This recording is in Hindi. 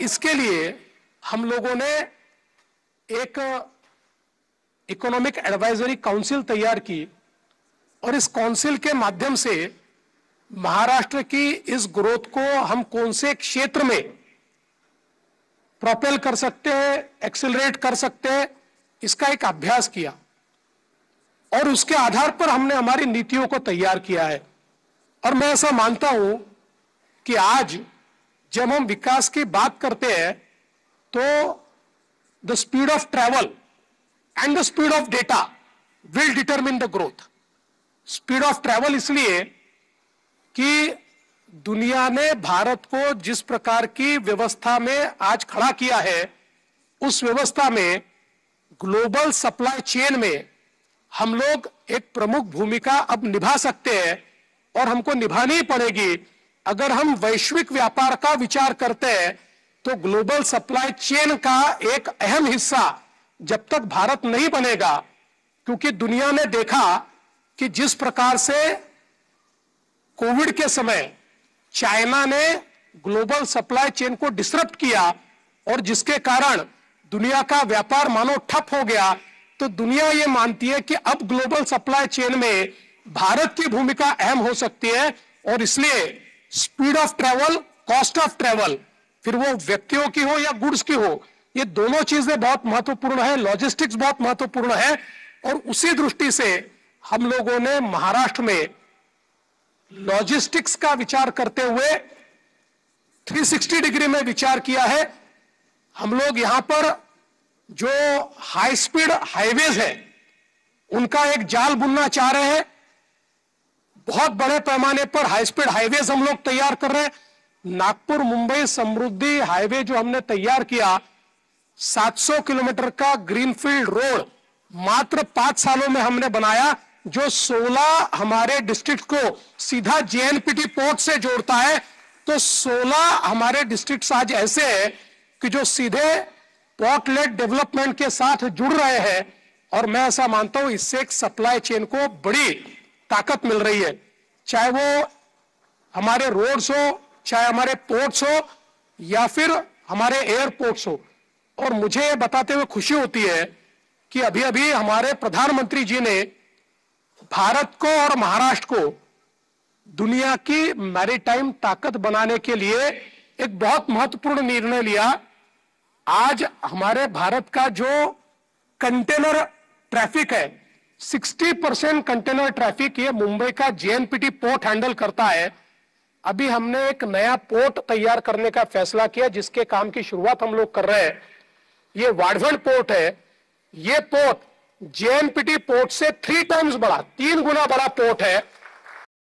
इसके लिए हम लोगों ने एक इकोनॉमिक एडवाइजरी काउंसिल तैयार की और इस काउंसिल के माध्यम से महाराष्ट्र की इस ग्रोथ को हम कौन से क्षेत्र में प्रोपेल कर सकते हैं, एक्सेलरेट कर सकते हैं, इसका एक अभ्यास किया और उसके आधार पर हमने हमारी नीतियों को तैयार किया है। और मैं ऐसा मानता हूं कि आज जब हम विकास की बात करते हैं तो the speed of travel and the speed of data will determine the growth. Speed of travel इसलिए कि दुनिया ने भारत को जिस प्रकार की व्यवस्था में आज खड़ा किया है, उस व्यवस्था में ग्लोबल सप्लाई चेन में हम लोग एक प्रमुख भूमिका अब निभा सकते हैं और हमको निभानी ही पड़ेगी। अगर हम वैश्विक व्यापार का विचार करते हैं तो ग्लोबल सप्लाई चेन का एक अहम हिस्सा जब तक भारत नहीं बनेगा, क्योंकि दुनिया ने देखा कि जिस प्रकार से कोविड के समय चाइना ने ग्लोबल सप्लाई चेन को डिसरप्ट किया और जिसके कारण दुनिया का व्यापार मानो ठप हो गया, तो दुनिया ये मानती है कि अब ग्लोबल सप्लाई चेन में भारत की भूमिका अहम हो सकती है। और इसलिए speed of travel, cost of travel, फिर वो व्यक्तियों की हो या गुड्स की हो, ये दोनों चीजें बहुत महत्वपूर्ण है। लॉजिस्टिक्स बहुत महत्वपूर्ण है और उसी दृष्टि से हम लोगों ने महाराष्ट्र में लॉजिस्टिक्स का विचार करते हुए 360 डिग्री में विचार किया है। हम लोग यहां पर जो हाई स्पीड हाईवेज है उनका एक जाल बुनना चाह रहे हैं। बहुत बड़े पैमाने पर हाई स्पीड हाईवेज हम लोग तैयार कर रहे हैं। नागपुर मुंबई समृद्धि हाईवे जो हमने तैयार किया, 700 किलोमीटर का ग्रीनफील्ड रोड मात्र 5 सालों में हमने बनाया, जो 16 हमारे डिस्ट्रिक्ट को सीधा जेएनपीटी पोर्ट से जोड़ता है। तो 16 हमारे डिस्ट्रिक्ट आज ऐसे हैं कि जो सीधे पोर्ट लेड डेवलपमेंट के साथ जुड़ रहे हैं और मैं ऐसा मानता हूं इससे एक सप्लाई चेन को बड़ी ताकत मिल रही है, चाहे वो हमारे रोड्स हो, चाहे हमारे पोर्ट्स हो या फिर हमारे एयरपोर्ट्स हो। और मुझे ये बताते हुए खुशी होती है कि अभी अभी हमारे प्रधानमंत्री जी ने भारत को और महाराष्ट्र को दुनिया की मैरीटाइम ताकत बनाने के लिए एक बहुत महत्वपूर्ण निर्णय लिया। आज हमारे भारत का जो कंटेनर ट्रैफिक है, 60% कंटेनर ट्रैफिक ये मुंबई का जेएनपीटी पोर्ट हैंडल करता है। अभी हमने एक नया पोर्ट तैयार करने का फैसला किया जिसके काम की शुरुआत हम लोग कर रहे हैं। ये वाडवण पोर्ट है। ये पोर्ट जेएनपीटी पोर्ट से 3 टाइम्स बड़ा, 3 गुना बड़ा पोर्ट है।